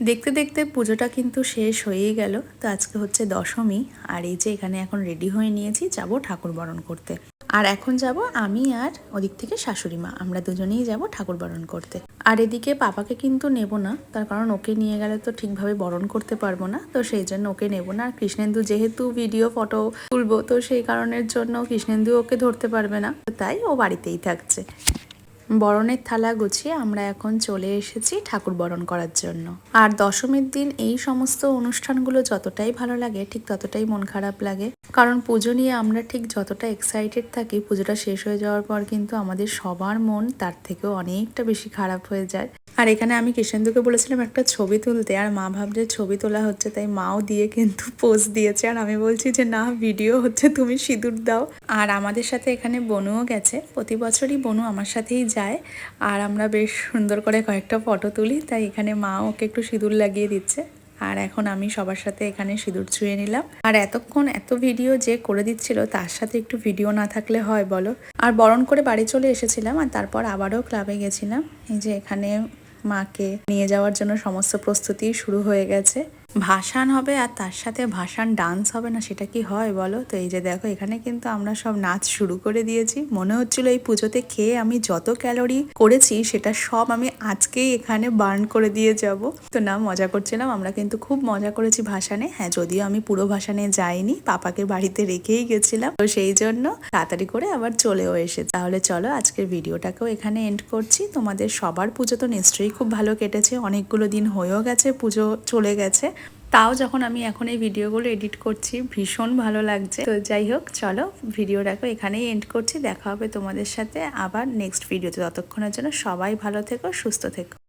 দেখতে দেখতে পুজোটা কিন্তু শেষ হয়েই গেল। তো আজকে হচ্ছে দশমী, আর এই যে এখানে এখন রেডি হয়ে নিয়েছি, যাব ঠাকুর বরণ করতে। আর এখন যাব আমি আর ওদিক থেকে শাশুড়ি মা, আমরা দুজনেই যাব ঠাকুর বরণ করতে। আর এদিকে পাপাকে কিন্তু নেব না, তার কারণ ওকে নিয়ে গেলে তো ঠিকভাবে বরণ করতে পারবো না, তো সেই জন্য ওকে নেব না। আর কৃষ্ণেন্দু যেহেতু ভিডিও ফটো তুলবো, তো সেই কারণের জন্য কৃষ্ণেন্দু ওকে ধরতে পারবে না, তাই ও বাড়িতেই থাকছে। বরণের থালা গুছিয়ে আমরা এখন চলে এসেছি ঠাকুর বরণ করার জন্য। আর দশমীর দিন এই সমস্ত অনুষ্ঠানগুলো যতটাই ভালো লাগে, ঠিক ততটাই মন খারাপ লাগে। কারণ পুজো নিয়ে আমরা ঠিক যতটা এক্সাইটেড থাকি, পুজোটা শেষ হয়ে যাওয়ার পর কিন্তু আমাদের সবার মন তার থেকেও অনেকটা বেশি খারাপ হয়ে যায়। আর এখানে আমি কৃষ্ণেন্দুকে বলেছিলাম একটা ছবি তুলতে, আর মা ভাবছে ছবি তোলা হচ্ছে, তাই মাও দিয়ে কিন্তু পোজ দিয়েছে। আর আমি বলছি যে না, ভিডিও হচ্ছে, তুমি সিঁদুর দাও। আর আমাদের সাথে এখানে বনুও গেছে, প্রতি বছরই বনু আমার সাথেই যায়। আর আমরা বেশ সুন্দর করে কয়েকটা ফটো তুলি, তাই এখানে মা ওকে একটু সিঁদুর লাগিয়ে দিচ্ছে। আর এখন আমি সবার সাথে এখানে সিঁদুর ছুঁয়ে নিলাম। আর এতক্ষণ এত ভিডিও যে করে দিচ্ছিল, তার সাথে একটু ভিডিও না থাকলে হয় বলো। আর বরণ করে বাড়ি চলে এসেছিলাম, আর তারপর আবারও ক্লাবে গেছিলাম। এই যে এখানে মাকে নিয়ে যাওয়ার জন্য সমস্ত প্রস্তুতি শুরু হয়ে গেছে। ভাসান হবে, আর তার সাথে ভাসান ডান্স হবে না, সেটা কি হয় বলো। তো এই যে দেখো, এখানে কিন্তু আমরা সব নাচ শুরু করে দিয়েছি। মনে হচ্ছিল এই পুজোতে খেয়ে আমি যত ক্যালোরি করেছি, সেটা সব আমি আজকেই এখানে বার্ন করে দিয়ে যাব। তো না, মজা করছিলাম, আমরা কিন্তু খুব মজা করেছি ভাসানে। হ্যাঁ, যদিও আমি পুরো ভাসানে যাইনি, পাপাকে বাড়িতে রেখেই গেছিলাম, তো সেই জন্য তাড়াতাড়ি করে আবার চলেও এসেছে। তাহলে চলো আজকের ভিডিওটাকেও এখানে এন্ড করছি। তোমাদের সবার পুজো তো নিশ্চয়ই খুব ভালো কেটেছে, অনেকগুলো দিন হয়েও গেছে, পুজো চলে গেছে। তাও যখন আমি এখন এই ভিডিওগুলো এডিট করছি, ভীষণ ভালো লাগছে। তো যাই হোক, চলো ভিডিওটাকে এখানেই এন্ড করছি। দেখা হবে তোমাদের সাথে আবার নেক্সট ভিডিওতে। ততক্ষণের জন্য সবাই ভালো থেকো, সুস্থ থেকো।